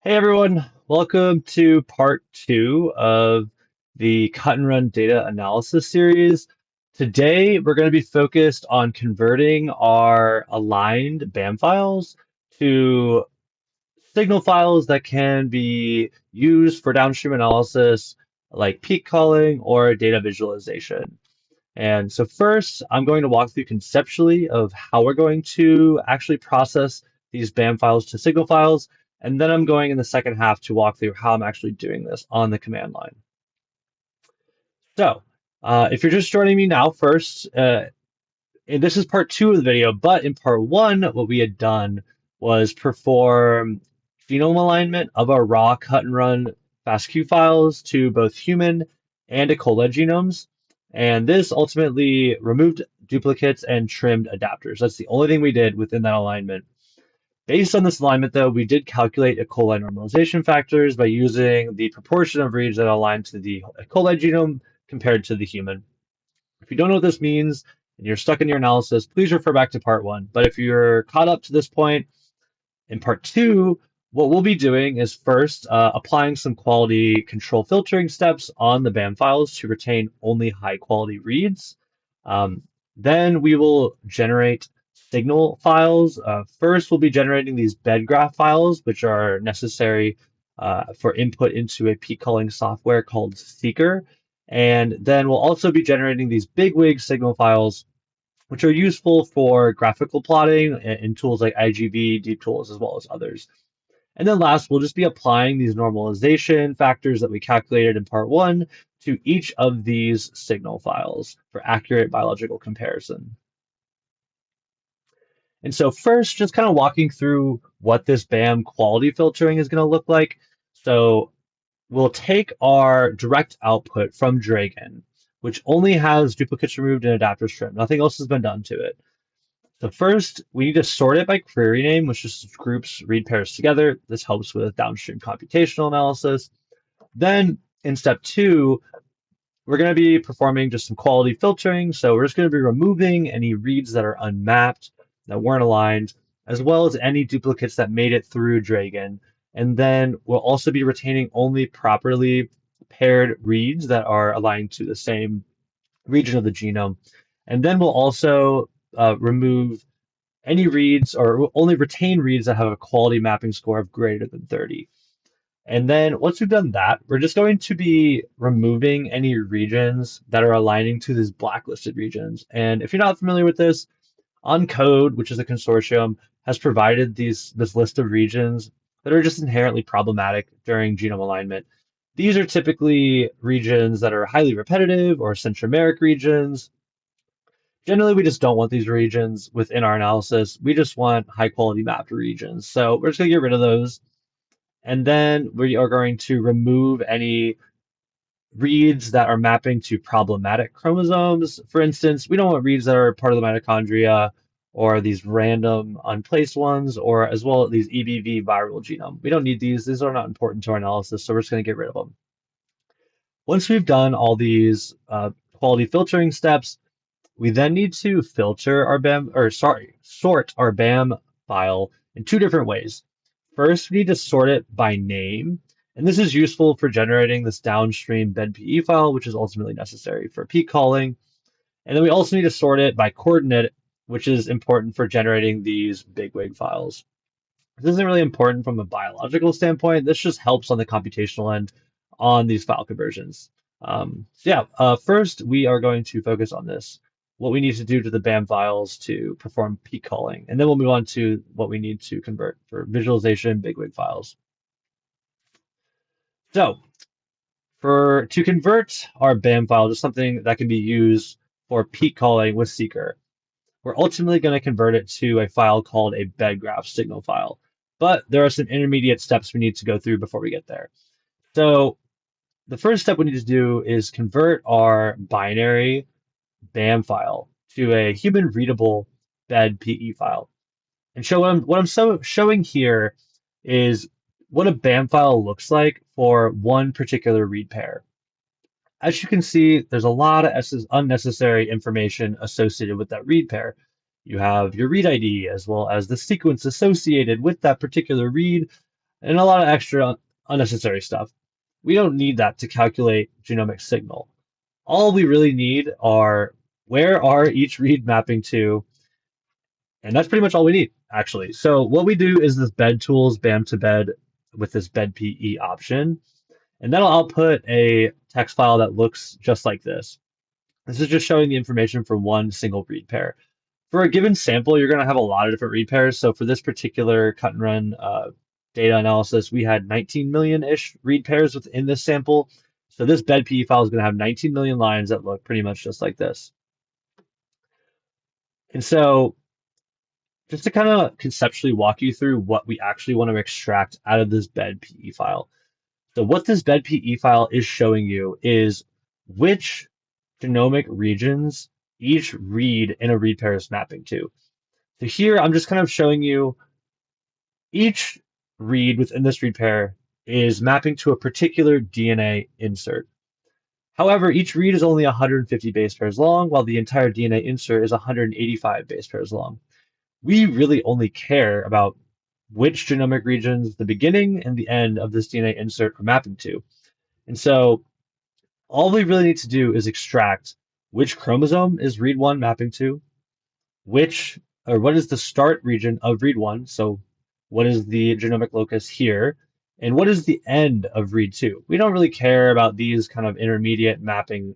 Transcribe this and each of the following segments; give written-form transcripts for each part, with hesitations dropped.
Hey everyone, welcome to part two of the cut and run data analysis series. Today we're going to be focused on converting our aligned BAM files to signal files that can be used for downstream analysis like peak calling or data visualization. And so first, I'm going to walk through conceptually of how we're going to actually process these BAM files to signal files. And then I'm going in the second half to walk through how I'm actually doing this on the command line. So if you're just joining me now first, and this is part two of the video, but in part one, what we had done was perform genome alignment of our raw cut and run FASTQ files to both human and E. coli genomes. And this ultimately removed duplicates and trimmed adapters. That's the only thing we did within that alignment. Based on this alignment, though, we did calculate E. coli normalization factors by using the proportion of reads that align to the E. coli genome compared to the human. If you don't know what this means and you're stuck in your analysis, please refer back to part one. But if you're caught up to this point, in part two, what we'll be doing is first applying some quality control filtering steps on the BAM files to retain only high quality reads. Then we will generate signal files. First, we'll be generating these bedGraph files, which are necessary for input into a peak calling software called Seeker. And then we'll also be generating these BigWig signal files, which are useful for graphical plotting in tools like IGV, Deep Tools, as well as others. And then last, we'll just be applying these normalization factors that we calculated in part one to each of these signal files for accurate biological comparison. And so first, just kind of walking through what this BAM quality filtering is going to look like. So we'll take our direct output from Dragon, which only has duplicates removed and adapters trimmed. Nothing else has been done to it. So first, we need to sort it by query name, which just groups read pairs together. This helps with downstream computational analysis. Then in step two, we're going to be performing just some quality filtering. So we're just going to be removing any reads that are unmapped, that weren't aligned, as well as any duplicates that made it through Dragon. And then we'll also be retaining only properly paired reads that are aligned to the same region of the genome. And then we'll also remove any reads or only retain reads that have a quality mapping score of greater than 30. And then once we've done that, we're just going to be removing any regions that are aligning to these blacklisted regions. And if you're not familiar with this, Uncode, which is a consortium, has provided this list of regions that are just inherently problematic during genome alignment. These are typically regions that are highly repetitive or centromeric regions. Generally, we just don't want these regions within our analysis. We just want high quality mapped regions. So we're just going to get rid of those. And then we are going to remove any reads that are mapping to problematic chromosomes. For instance, we don't want reads that are part of the mitochondria or these random unplaced ones, or as well as these EBV viral genome. We don't need these. These are not important to our analysis, so we're just going to get rid of them. Once we've done all these quality filtering steps, we then need to filter our BAM, or sorry, sort our BAM file in two different ways. First, we need to sort it by name, and this is useful for generating this downstream bedPE file, which is ultimately necessary for peak calling. And then we also need to sort it by coordinate, which is important for generating these BigWig files. This isn't really important from a biological standpoint. This just helps on the computational end on these file conversions. First we are going to focus on this, what we need to do to the BAM files to perform peak calling, and then we'll move on to what we need to convert for visualization BigWig files. So to convert our BAM file to something that can be used for peak calling with Seeker, we're ultimately going to convert it to a file called a bedGraph signal file. But there are some intermediate steps we need to go through before we get there. So the first step we need to do is convert our binary BAM file to a human readable bedPE file. And what I'm showing here is what a BAM file looks like for one particular read pair. As you can see, there's a lot of unnecessary information associated with that read pair. You have your read ID as well as the sequence associated with that particular read, and a lot of extra unnecessary stuff. We don't need that to calculate genomic signal. All we really need are where are each read mapping to, and that's pretty much all we need, actually. So what we do is this bed tools BAM to bed with this bedPE option, and that'll output a text file that looks just like this. This is just showing the information for one single read pair. For a given sample, you're going to have a lot of different read pairs. So for this particular cut and run data analysis, we had 19 million-ish read pairs within this sample. So this bedPE file is going to have 19 million lines that look pretty much just like this. And so just to kind of conceptually walk you through what we actually want to extract out of this bedPE file. So what this bedPE file is showing you is which genomic regions each read in a read pair is mapping to. So here I'm just kind of showing you each read within this read pair is mapping to a particular DNA insert. However, each read is only 150 base pairs long, while the entire DNA insert is 185 base pairs long. We really only care about which genomic regions the beginning and the end of this DNA insert are mapping to. And so all we really need to do is extract which chromosome is read 1 mapping to, which or what is the start region of read 1, so what is the genomic locus here, and what is the end of read 2. We don't really care about these kind of intermediate mapping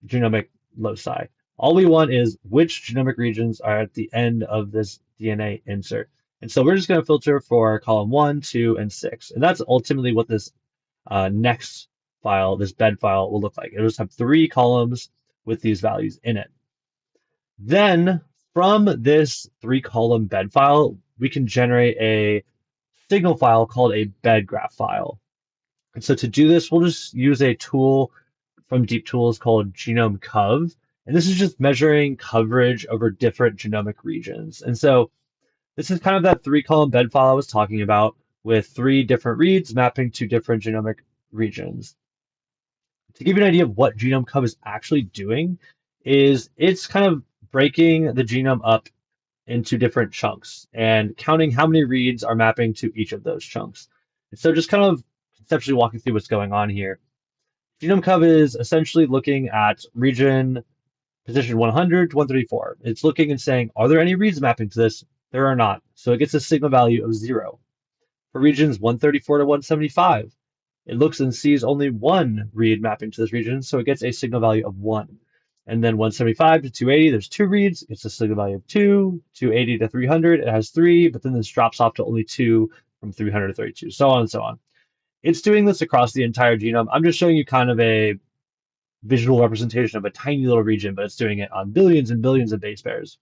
genomic loci. All we want is which genomic regions are at the end of this DNA insert. And so we're just going to filter for column 1, 2, and 6. And that's ultimately what this next file, this bed file, will look like. It'll just have 3 columns with these values in it. Then from this 3-column bed file, we can generate a signal file called a bedGraph file. And so to do this, we'll just use a tool from Deep Tools called Genome Cov. And this is just measuring coverage over different genomic regions. And so this is kind of that 3-column bed file I was talking about with 3 different reads mapping to different genomic regions. To give you an idea of what Genome Cov is actually doing, is it's kind of breaking the genome up into different chunks and counting how many reads are mapping to each of those chunks. And so just kind of conceptually walking through what's going on here. Genome Cov is essentially looking at region position 100 to 134. It's looking and saying, are there any reads mapping to this? There are not. So it gets a signal value of 0. For regions 134 to 175, it looks and sees only one read mapping to this region, so it gets a signal value of 1. And then 175 to 280, there's 2 reads. It's a signal value of 2. 280 to 300, it has 3, but then this drops off to only 2 from 300 to 32, so on and so on. It's doing this across the entire genome. I'm just showing you kind of a visual representation of a tiny little region, but it's doing it on billions and billions of base pairs.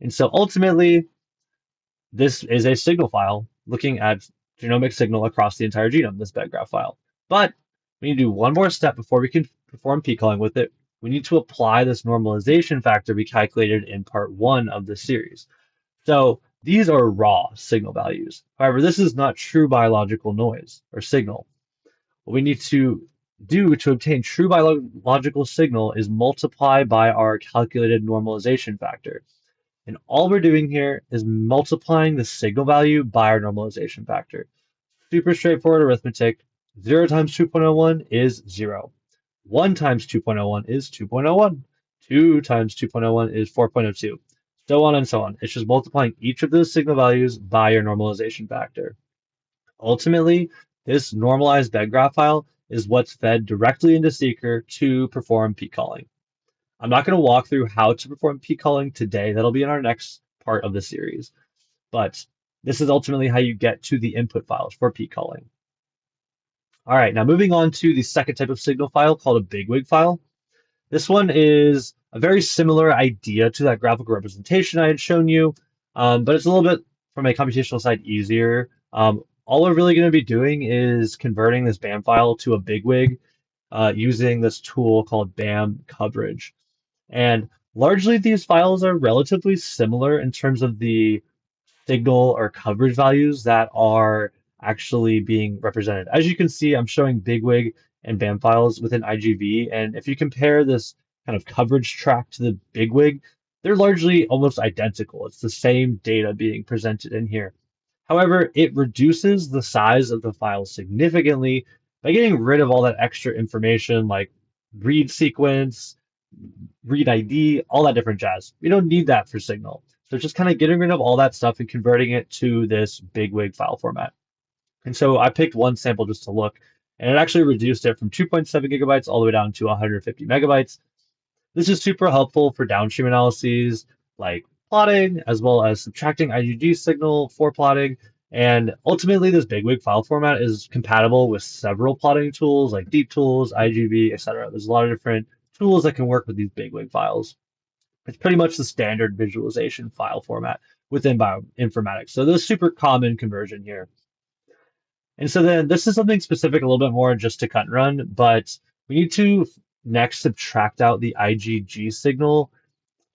And so ultimately, this is a signal file looking at genomic signal across the entire genome, this bedGraph file. But we need to do one more step before we can perform p-calling with it. We need to apply this normalization factor we calculated in part 1 of this series. So these are raw signal values. However, this is not true biological noise or signal. What we need to do to obtain true biological signal is multiply by our calculated normalization factor. And all we're doing here is multiplying the signal value by our normalization factor. Super straightforward arithmetic. 0 times 2.01 is 0. 1 times 2.01 is 2.01. 2 times 2.01 is 4.02. So on and so on. It's just multiplying each of those signal values by your normalization factor. Ultimately, this normalized bedGraph file is what's fed directly into Seeker to perform p-calling. I'm not going to walk through how to perform p-calling today. That'll be in our next part of the series. But this is ultimately how you get to the input files for p-calling. All right, now moving on to the second type of signal file called a BigWig file. This one is a very similar idea to that graphical representation I had shown you, but it's a little bit, from a computational side, easier. All we're really going to be doing is converting this BAM file to a BigWig using this tool called BAM coverage. And largely these files are relatively similar in terms of the signal or coverage values that are actually being represented. As you can see, I'm showing BigWig and BAM files within IGV, and if you compare this kind of coverage track to the BigWig, they're largely almost identical. It's the same data being presented in here. However, it reduces the size of the file significantly by getting rid of all that extra information like read sequence, read ID, all that different jazz. We don't need that for Signal. So just kind of getting rid of all that stuff and converting it to this BigWig file format. And so I picked one sample just to look, and it actually reduced it from 2.7 gigabytes all the way down to 150 megabytes. This is super helpful for downstream analyses like plotting, as well as subtracting IgG signal for plotting. And ultimately, this BigWig file format is compatible with several plotting tools like Deep Tools, IGV, etc. There's a lot of different tools that can work with these BigWig files. It's pretty much the standard visualization file format within bioinformatics. So there's super common conversion here. And so then this is something specific a little bit more just to cut and run, but we need to next subtract out the IgG signal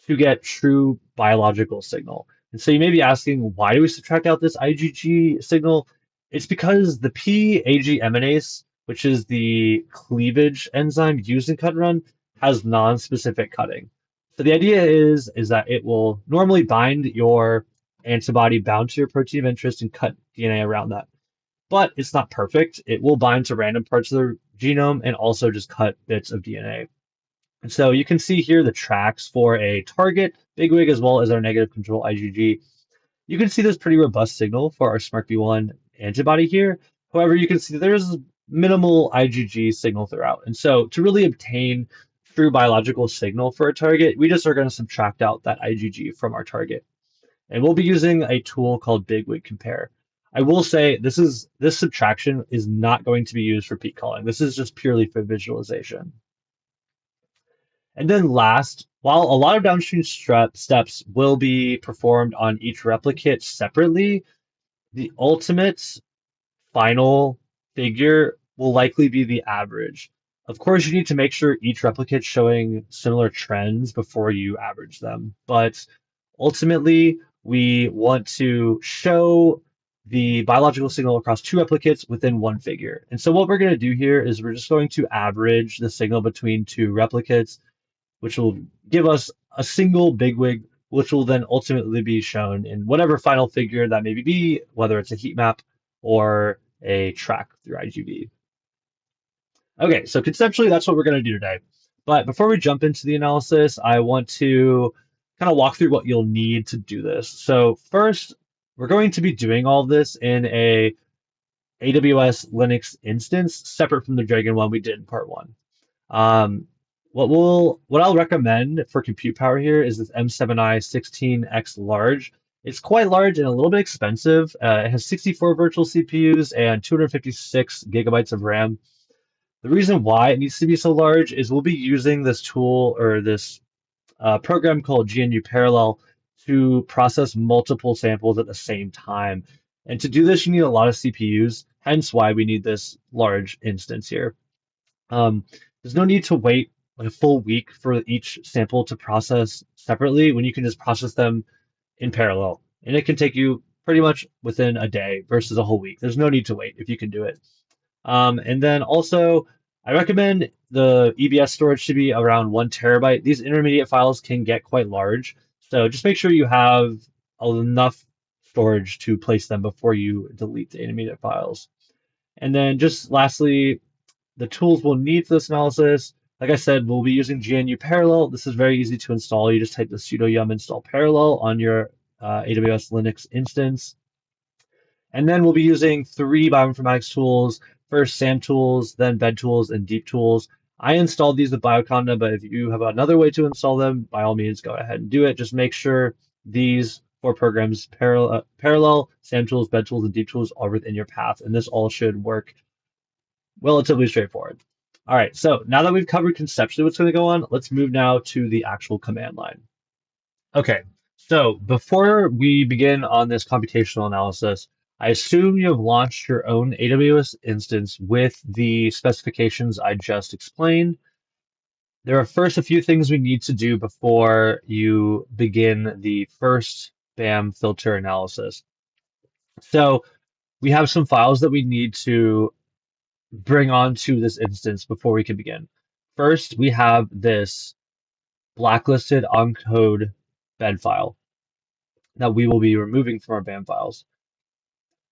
to get true biological signal. And so you may be asking, why do we subtract out this IgG signal? It's because the PAG eminase, which is the cleavage enzyme used in cut-and-run, has non-specific cutting. So the idea is that it will normally bind your antibody bound to your protein of interest and cut DNA around that. But it's not perfect. It will bind to random parts of the genome and also just cut bits of DNA. And so you can see here the tracks for a target BigWig as well as our negative control IgG. You can see this pretty robust signal for our SMARCB1 antibody here. However, you can see there's minimal IgG signal throughout. And so to really obtain true biological signal for a target, we just are going to subtract out that IgG from our target. And we'll be using a tool called BigWig Compare. I will say this subtraction is not going to be used for peak calling. This is just purely for visualization. And then last, while a lot of downstream steps will be performed on each replicate separately, the ultimate final figure will likely be the average. Of course, you need to make sure each replicate is showing similar trends before you average them. But ultimately, we want to show the biological signal across two replicates within one figure. And so what we're going to do here is we're just going to average the signal between two replicates, which will give us a single BigWig, which will then ultimately be shown in whatever final figure that may be, whether it's a heat map or a track through IGV. Okay, so conceptually, that's what we're going to do today. But before we jump into the analysis, I want to kind of walk through what you'll need to do this. So first, we're going to be doing all this in a AWS Linux instance, separate from the Dragon one we did in part one. What I'll recommend for compute power here is this M7i 16X large. It's quite large and a little bit expensive. It has 64 virtual CPUs and 256 gigabytes of RAM. The reason why it needs to be so large is we'll be using this tool or this program called GNU Parallel to process multiple samples at the same time. And to do this, you need a lot of CPUs, hence why we need this large instance here. There's no need to wait like a full week for each sample to process separately when you can just process them in parallel. And it can take you pretty much within a day versus a whole week. There's no need to wait if you can do it. And then also, I recommend the EBS storage to be around 1 TB. These intermediate files can get quite large. So just make sure you have enough storage to place them before you delete the intermediate files. And then just lastly, the tools we'll need for this analysis, like I said, we'll be using GNU Parallel. This is very easy to install. You just type the sudo yum install parallel on your AWS Linux instance. And then we'll be using 3 bioinformatics tools, first SAM tools, then bed tools, and deep tools. I installed these with Bioconda, but if you have another way to install them, by all means, go ahead and do it. Just make sure these 4 programs, parallel, SAM tools, bed tools, and deep tools, are within your path, and this all should work relatively straightforward. All right, so now that we've covered conceptually what's going to go on, let's move now to the actual command line. Okay, so before we begin on this computational analysis, I assume you have launched your own AWS instance with the specifications I just explained. There are first a few things we need to do before you begin the first BAM filter analysis. So we have some files that we need to bring onto this instance before we can begin. First, we have this blacklisted on code bed file that we will be removing from our BAM files.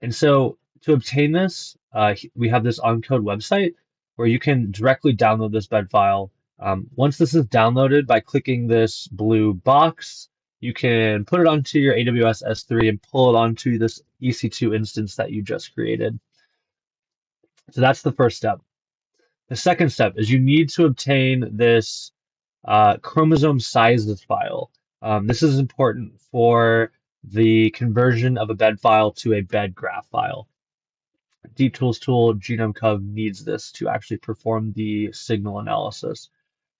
And so to obtain this, we have this OnCode website where you can directly download this bed file. Once this is downloaded by clicking this blue box, you can put it onto your AWS S3 and pull it onto this EC2 instance that you just created. So that's the first step. The second step is you need to obtain this chromosome sizes file. This is important for the conversion of a bed file to a bed graph file. Deep Tools tool, Genome Cov needs this to actually perform the signal analysis.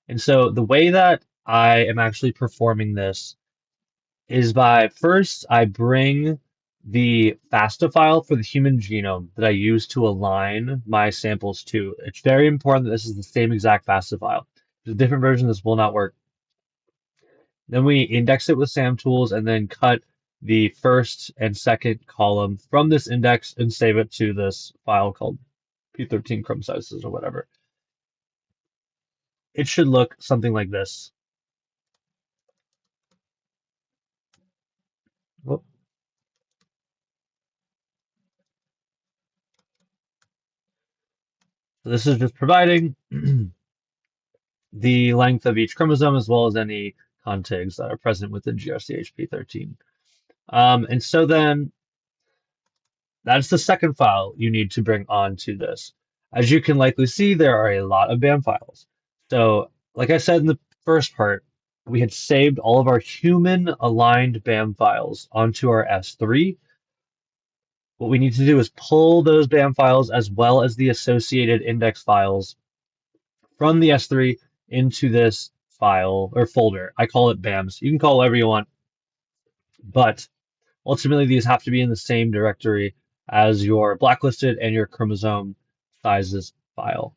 And so the way that I am actually performing this is by first I bring the FASTA file for the human genome that I use to align my samples to. It's very important that this is the same exact FASTA file. If there's a different version, this will not work. Then we index it with SAM tools and then cut the first and second column from this index and save it to this file called P13 chrom.sizes or whatever. It should look something like this. Whoop. So this is just providing the length of each chromosome as well as any contigs that are present within GRCHP13. And so then that's the second file you need to bring onto this. As you can likely see, there are a lot of BAM files. So, like I said in the first part, we had saved all of our human aligned BAM files onto our S3. What we need to do is pull those BAM files as well as the associated index files from the S3 into this file or folder. I call it BAMs. You can call it whatever you want, but ultimately these have to be in the same directory as your blacklisted and your chromosome sizes file.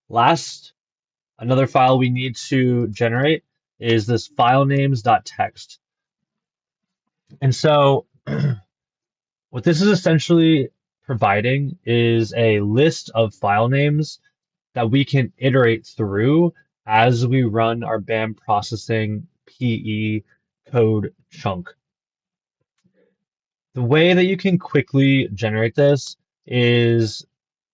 Last, another file we need to generate is this filenames.txt. And so what this is essentially providing is a list of file names that we can iterate through as we run our BAM processing PE code chunk. The way that you can quickly generate this is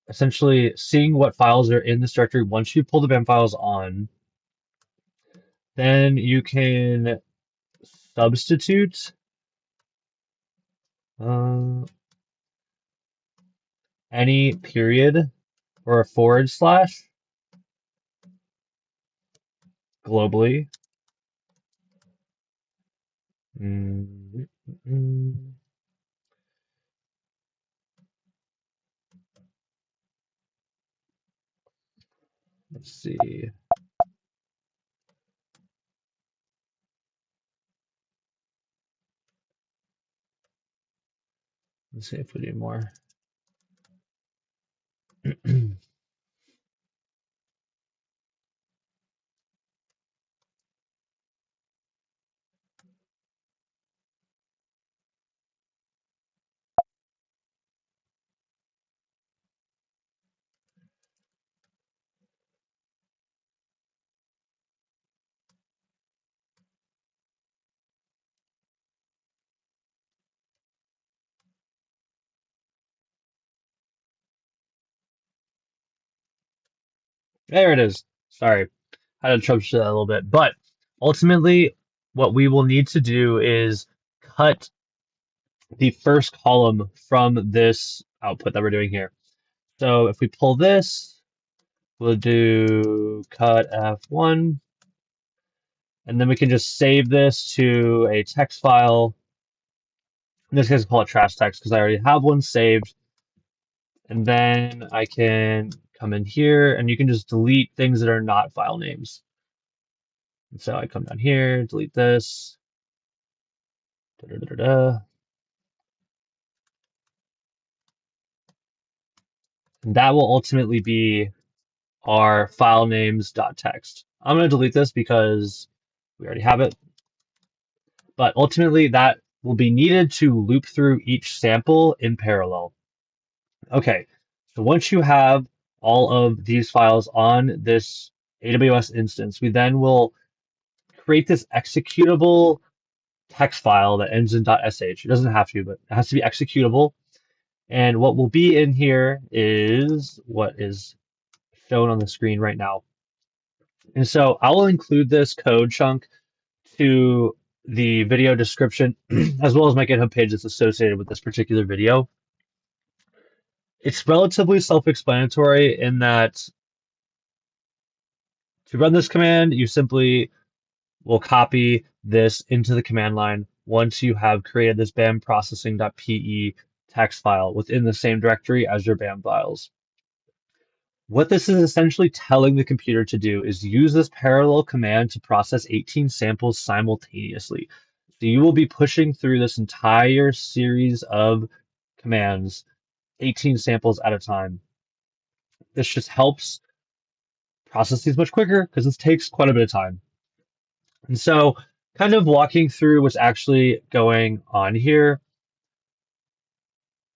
essentially seeing what files are in this directory once you pull the BAM files on. Then you can substitute any period or a forward slash globally. Let's see. Let's see if we do more. There it is. Sorry, I had to troubleshoot that a little bit. But ultimately, what we will need to do is cut the first column from this output that we're doing here. So if we pull this, we'll do cut F1, and then we can just save this to a text file. In this case, I'll call it trash text because I already have one saved. And then I can come in here and you can just delete things that are not file names. And so I come down here, delete this. Da, da, da, da. And that will ultimately be our filenames.txt. I'm going to delete this because we already have it. But ultimately, that will be needed to loop through each sample in parallel. Okay, so once you have all of these files on this AWS instance, we then will create this executable text file that ends in .sh. It doesn't have to, but it has to be executable. And what will be in here is what is shown on the screen right now. And so I will include this code chunk to the video description as well as my GitHub page that's associated with this particular video. It's relatively self-explanatory in that to run this command, you simply will copy this into the command line once you have created this BAM processing.pe text file within the same directory as your BAM files. What this is essentially telling the computer to do is use this parallel command to process 18 samples simultaneously. So you will be pushing through this entire series of commands, 18 samples at a time. This just helps process these much quicker because this takes quite a bit of time. And so kind of walking through what's actually going on here.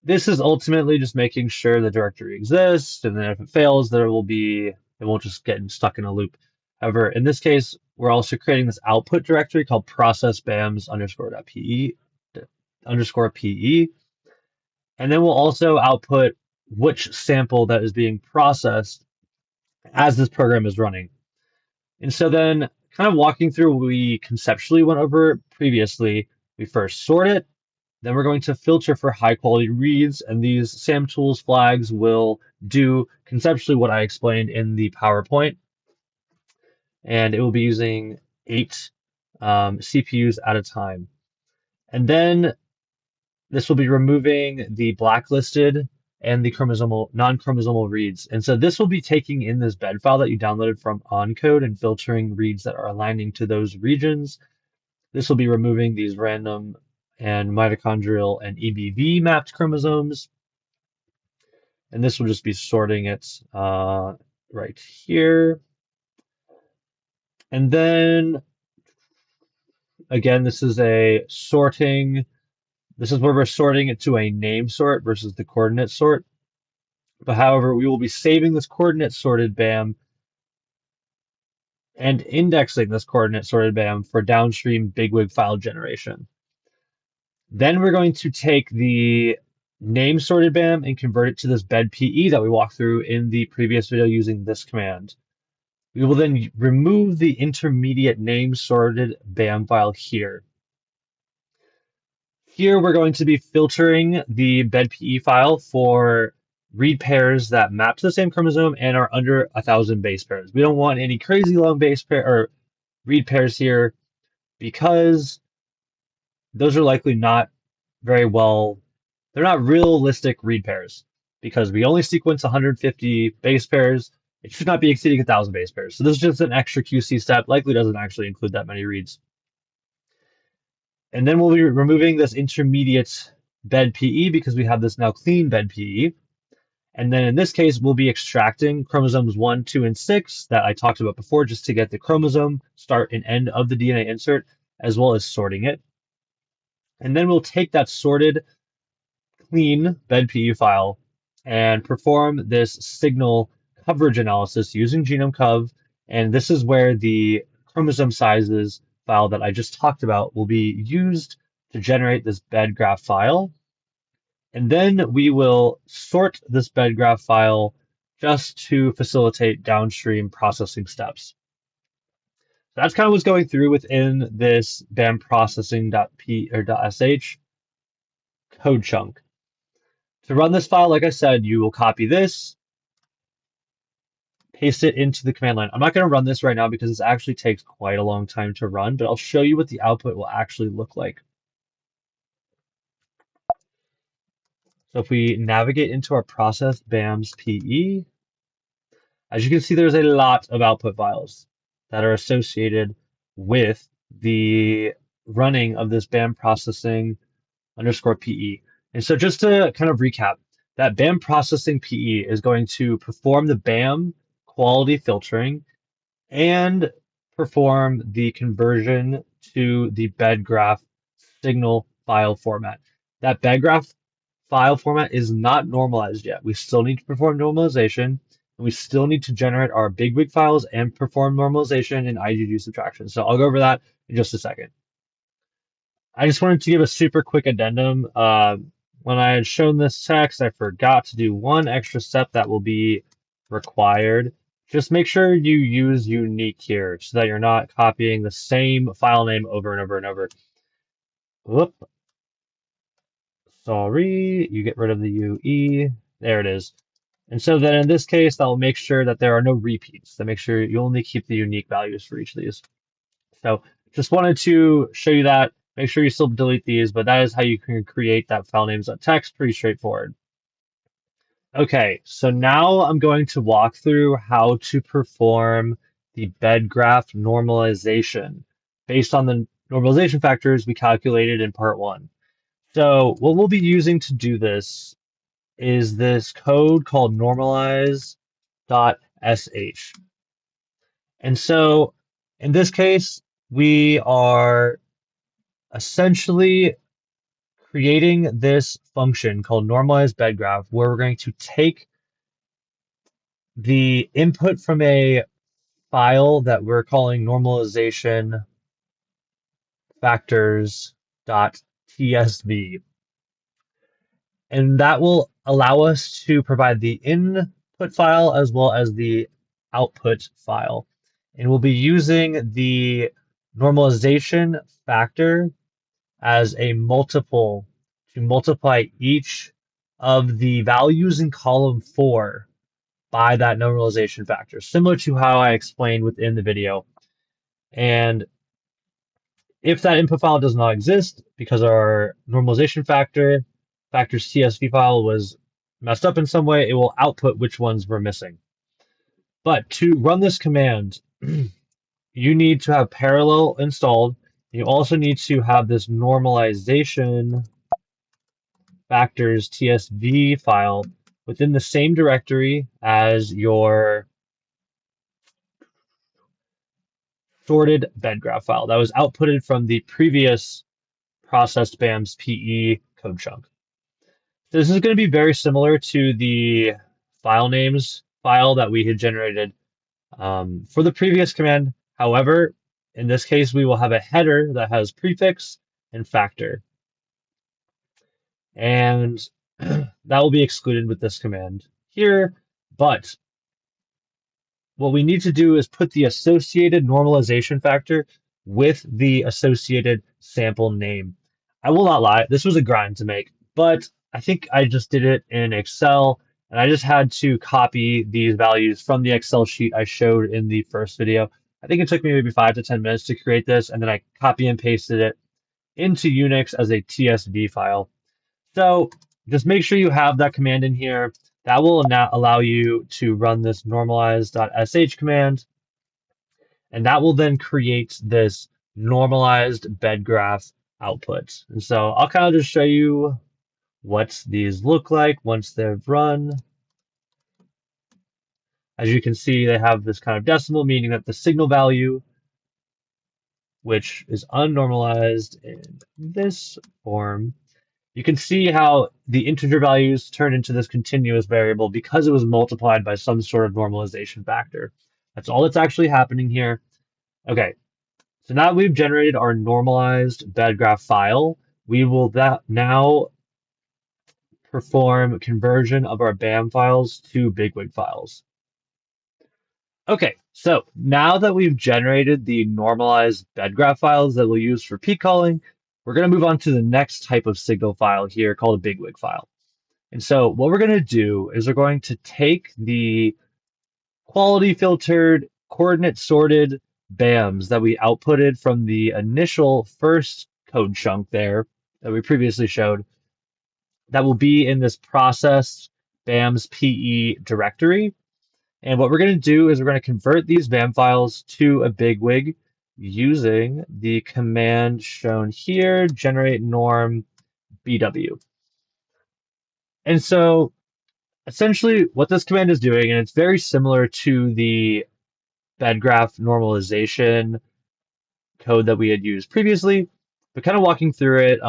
This is ultimately just making sure the directory exists, and then if it fails, it won't just get stuck in a loop. However, in this case, we're also creating this output directory called process_bams underscore pe, and then we'll also output which sample that is being processed as this program is running. And so then kind of walking through what we conceptually went over previously, we first sort it, then we're going to filter for high quality reads, and these SAMTools flags will do conceptually what I explained in the PowerPoint. And it will be using 8 CPUs at a time. And then this will be removing the blacklisted and the non-chromosomal reads. And so this will be taking in this bed file that you downloaded from OnCode and filtering reads that are aligning to those regions. This will be removing these random and mitochondrial and EBV mapped chromosomes. And this will just be sorting it right here. And then again, this is a sorting. This is where we're sorting it to a name sort versus the coordinate sort. But however, we will be saving this coordinate sorted BAM and indexing this coordinate sorted BAM for downstream BigWig file generation. Then we're going to take the name sorted BAM and convert it to this bedPE that we walked through in the previous video using this command. We will then remove the intermediate name sorted BAM file here. Here we're going to be filtering the bedPE file for read pairs that map to the same chromosome and are under 1,000 base pairs. We don't want any crazy long base pair or read pairs here because those are likely not very well, they're not realistic read pairs because we only sequence 150 base pairs. It should not be exceeding 1,000 base pairs. So this is just an extra QC step, likely doesn't actually include that many reads. And then we'll be removing this intermediate bedPE because we have this now clean bedPE. And then in this case, we'll be extracting chromosomes 1, 2, and 6 that I talked about before just to get the chromosome start and end of the DNA insert, as well as sorting it. And then we'll take that sorted clean bedPE file and perform this signal coverage analysis using GenomeCov. And this is where the chromosome sizes file that I just talked about will be used to generate this bedGraph file. And then we will sort this bedGraph file just to facilitate downstream processing steps. So that's kind of what's going through within this BAM processing.p or .sh code chunk. To run this file, like I said, you will copy this, paste it into the command line. I'm not going to run this right now because this actually takes quite a long time to run, but I'll show you what the output will actually look like. So if we navigate into our process BAM's PE, as you can see, there's a lot of output files that are associated with the running of this BAM processing underscore PE. And so just to kind of recap, that BAM processing PE is going to perform the BAM quality filtering and perform the conversion to the bedGraph signal file format. That bedGraph file format is not normalized yet. We still need to perform normalization, and we still need to generate our BigWig files and perform normalization and IgG subtraction. So I'll go over that in just a second. I just wanted to give a super quick addendum. when I had shown this text, I forgot to do one extra step that will be required. Just make sure you use unique here so that you're not copying the same file name over and over and over. Whoop, sorry, you get rid of the UE. There it is. And so then in this case, that will make sure that there are no repeats. That make sure you only keep the unique values for each of these. So just wanted to show you that. Make sure you still delete these, but that is how you can create that file names.txt. Pretty straightforward. Okay, so now I'm going to walk through how to perform the bedGraph normalization based on the normalization factors we calculated in part one. So what we'll be using to do this is this code called normalize.sh. And so in this case, we are essentially creating this function called normalize bedGraph, where we're going to take the input from a file that we're calling normalization factors.tsv. And that will allow us to provide the input file as well as the output file. And we'll be using the normalization factor as a multiple to multiply each of the values in column 4 by that normalization factor, similar to how I explained within the video. And if that input file does not exist because our normalization factor's CSV file was messed up in some way, it will output which ones we're missing. But to run this command, you need to have Parallel installed. You also need to have this normalization factors TSV file within the same directory as your sorted bedgraph file that was outputted from the previous processed BAM's PE code chunk. So this is going to be very similar to the file names file that we had generated for the previous command. However, in this case, we will have a header that has prefix and factor. And that will be excluded with this command here. But what we need to do is put the associated normalization factor with the associated sample name. I will not lie, this was a grind to make, but I think I just did it in Excel, and I just had to copy these values from the Excel sheet I showed in the first video. I think it took me maybe 5 to 10 minutes to create this, and then I copy and pasted it into Unix as a TSV file. So just make sure you have that command in here. That will now allow you to run this normalize.sh command, and that will then create this normalized bedgraph output. And so I'll kind of just show you what these look like once they've run. As you can see, they have this kind of decimal, meaning that the signal value, which is unnormalized in this form, you can see how the integer values turn into this continuous variable because it was multiplied by some sort of normalization factor. That's all that's actually happening here. Okay, so now we've generated our normalized bedgraph file. We will now perform conversion of our BAM files to BigWig files. Okay, so now that we've generated the normalized bedgraph files that we'll use for peak calling, we're going to move on to the next type of signal file here called a BigWig file. And so what we're going to do is we're going to take the quality filtered, coordinate sorted BAMs that we outputted from the initial first code chunk there that we previously showed that will be in this process BAM's PE directory. And what we're going to do is we're going to convert these BAM files to a BigWig using the command shown here, generate norm BW. And so essentially what this command is doing, and it's very similar to the bedgraph normalization code that we had used previously, but kind of walking through it.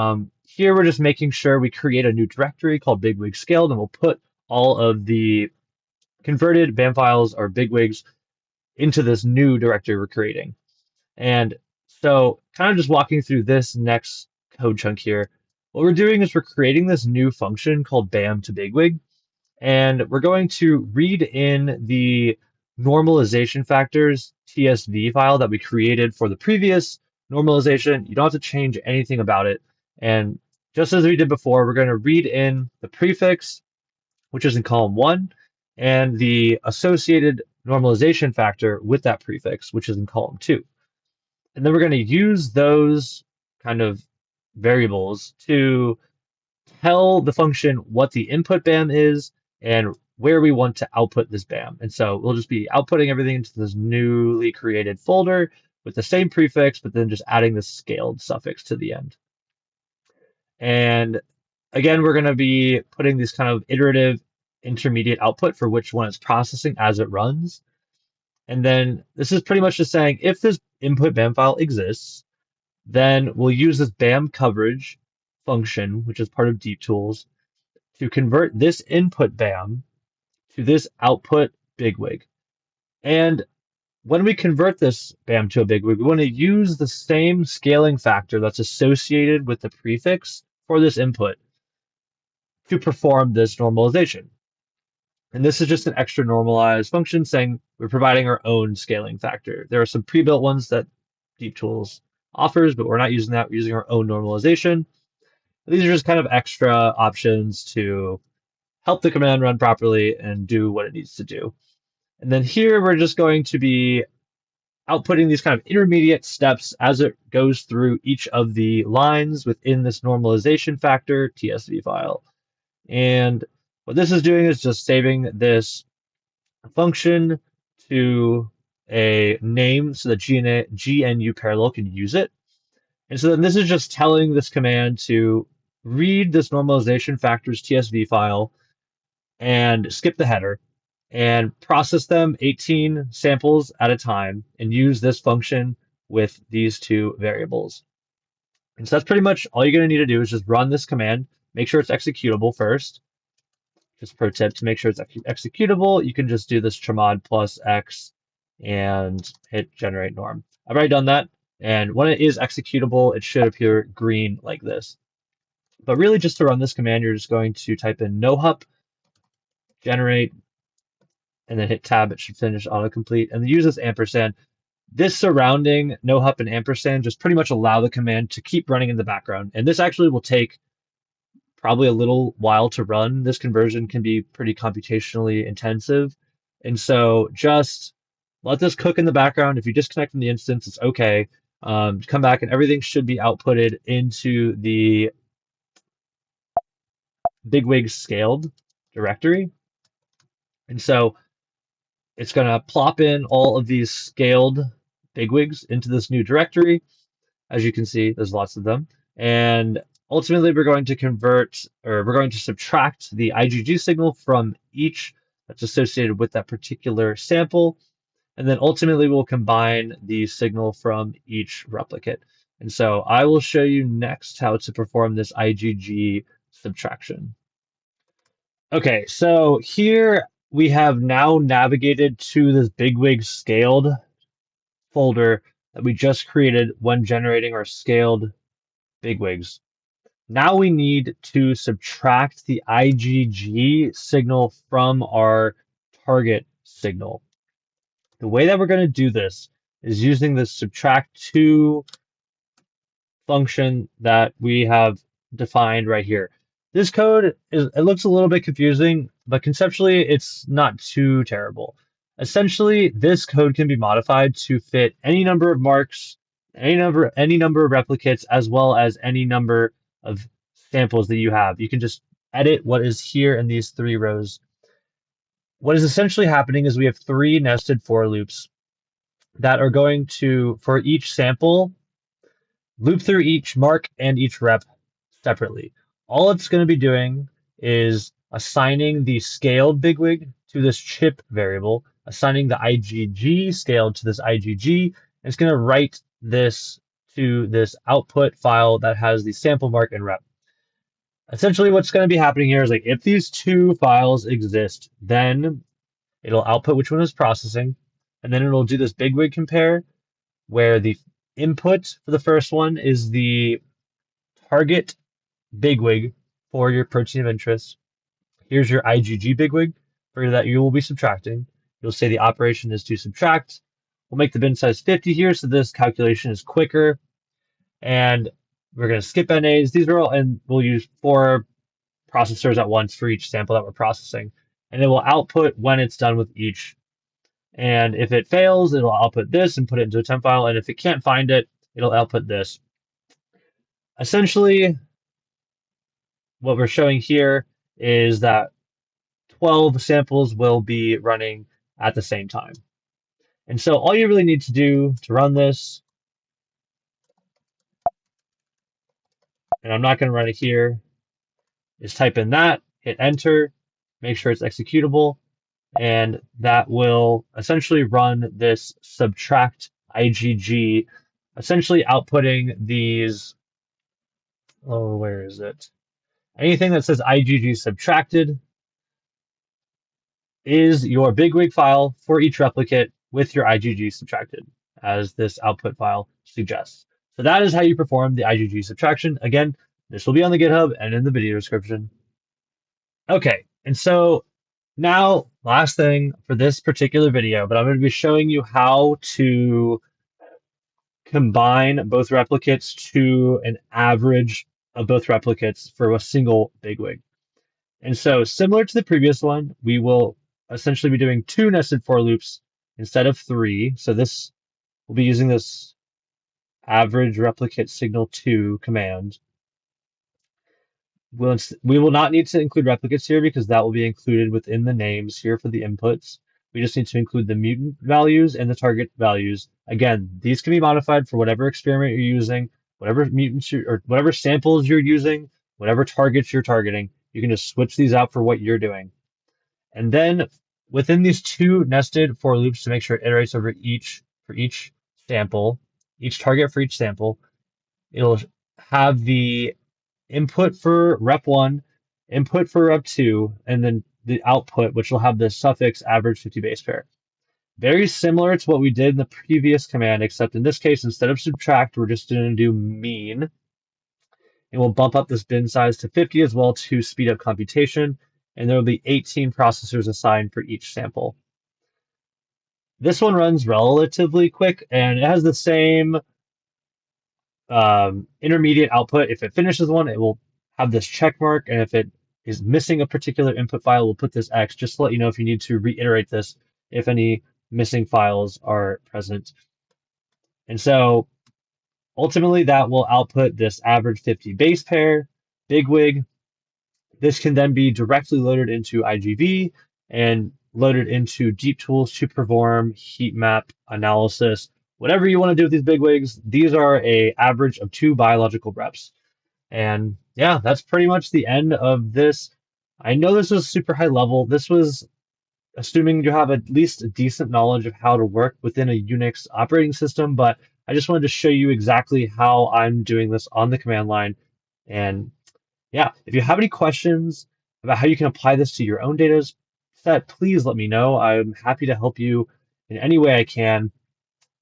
Here we're just making sure we create a new directory called BigWig scaled, and we'll put all of the converted BAM files or BigWigs into this new directory we're creating. And so kind of just walking through this next code chunk here, What we're doing is we're creating this new function called BAM to BigWig, and we're going to read in the normalization factors TSV file that we created for the previous normalization. You don't have to change anything about it. And just as we did before, we're going to read in the prefix, which is in column 1, and the associated normalization factor with that prefix, which is in column 2. And then we're going to use those kind of variables to tell the function what the input BAM is and where we want to output this BAM. And so we'll just be outputting everything into this newly created folder with the same prefix, but then just adding the scaled suffix to the end. And again, we're going to be putting this kind of iterative intermediate output for which one it's processing as it runs. And then this is pretty much just saying if this input BAM file exists, then we'll use this BAM coverage function, which is part of deep tools, to convert this input BAM to this output BigWig. And when we convert this BAM to a BigWig, we want to use the same scaling factor that's associated with the prefix for this input to perform this normalization. And this is just an extra normalized function saying we're providing our own scaling factor. There are some pre-built ones that Deep Tools offers, but we're not using that. We're using our own normalization. These are just kind of extra options to help the command run properly and do what it needs to do. And then here we're just going to be outputting these kind of intermediate steps as it goes through each of the lines within this normalization factor TSV file. And what this is doing is just saving this function to a name so that GNU Parallel can use it. And so then this is just telling this command to read this normalization factors TSV file and skip the header and process them 18 samples at a time and use this function with these two variables. And so that's pretty much all you're going to need to do is just run this command, make sure it's executable first. Just pro tip, to make sure it's executable, you can just do this chmod plus x and hit generate norm. I've already done that. And when it is executable, it should appear green like this. But really just to run this command, you're just going to type in nohup, generate, and then hit tab. It should finish autocomplete. And then use this ampersand. This surrounding nohup and ampersand just pretty much allow the command to keep running in the background. And this actually will take probably a little while to run. This conversion can be pretty computationally intensive. And so just let this cook in the background. If you disconnect from the instance, it's okay. Come back and everything should be outputted into the BigWigs scaled directory. And so it's going to plop in all of these scaled BigWigs into this new directory. As you can see, there's lots of them. And ultimately, we're going to convert, or we're going to subtract the IgG signal from each that's associated with that particular sample. And then ultimately, we'll combine the signal from each replicate. And so I will show you next how to perform this IgG subtraction. Okay, so here we have now navigated to this BigWig scaled folder that we just created when generating our scaled BigWigs. Now we need to subtract the IgG signal from our target signal. The way that we're going to do this is using the subtract2 function that we have defined right here. This code it looks a little bit confusing, but conceptually it's not too terrible. Essentially, this code can be modified to fit any number of marks, any number of replicates, as well as any number of samples that you have. You can just edit what is here in these 3 rows. What is essentially happening is we have 3 nested for loops that are going to, for each sample, loop through each mark and each rep separately. All it's going to be doing is assigning the scaled BigWig to this chip variable, assigning the IgG scaled to this IgG, and it's going to write this to this output file that has the sample mark and rep. Essentially, what's going to be happening here is like if these 2 files exist, then it'll output which one is processing, and then it'll do this BigWig compare where the input for the first one is the target BigWig for your protein of interest. Here's your IgG BigWig for that you will be subtracting. You'll say the operation is to subtract. We'll make the bin size 50 here so this calculation is quicker. And we're going to skip NAs. These are all, and we'll use 4 processors at once for each sample that we're processing. And it will output when it's done with each. And if it fails, it'll output this and put it into a temp file. And if it can't find it, it'll output this. Essentially, what we're showing here is that 12 samples will be running at the same time. And so all you really need to do to run this, and I'm not going to run it here, is type in that, hit enter, make sure it's executable, and that will essentially run this subtract IgG, essentially outputting these, oh, where is it? Anything that says IgG subtracted is your BigWig file for each replicate with your IgG subtracted, as this output file suggests. So that is how you perform the IgG subtraction. Again, this will be on the GitHub and in the video description. Okay, and so now last thing for this particular video, but I'm going to be showing you how to combine both replicates to an average of both replicates for a single BigWig. And so similar to the previous one, we will essentially be doing 2 nested for loops instead of 3. So this we'll be using this average replicate signal 2 command. We will not need to include replicates here because that will be included within the names here for the inputs. We just need to include the mutant values and the target values. Again, these can be modified for whatever experiment you're using, whatever mutants or whatever samples you're using, whatever targets you're targeting. You can just switch these out for what you're doing. And then within these 2 nested for loops to make sure it iterates over each sample, each target for each sample, it'll have the input for rep 1, input for rep 2, and then the output, which will have the suffix average 50 base pair. Very similar to what we did in the previous command, except in this case, instead of subtract, we're just going to do mean. And we'll bump up this bin size to 50 as well to speed up computation. And there will be 18 processors assigned for each sample. This one runs relatively quick, and it has the same intermediate output. If it finishes one, it will have this check mark, and if it is missing a particular input file, we'll put this X just to let you know if you need to reiterate this if any missing files are present. And so ultimately that will output this average 50 base pair, BigWig. This can then be directly loaded into IGV and loaded into Deep Tools to perform heat map analysis. Whatever you want to do with these BigWigs, these are an average of 2 biological reps. And yeah, that's pretty much the end of this. I know this was super high level. This was assuming you have at least a decent knowledge of how to work within a Unix operating system, but I just wanted to show you exactly how I'm doing this on the command line. And yeah, if you have any questions about how you can apply this to your own data set, please let me know. I'm happy to help you in any way I can.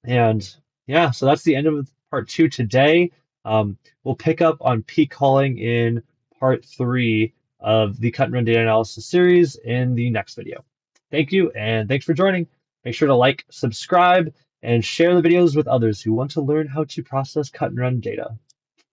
And yeah, so that's the end of part 2 today. We'll pick up on peak calling in part 3 of the cut-and-run data analysis series in the next video. Thank you, and thanks for joining. Make sure to like, subscribe, and share the videos with others who want to learn how to process cut-and-run data.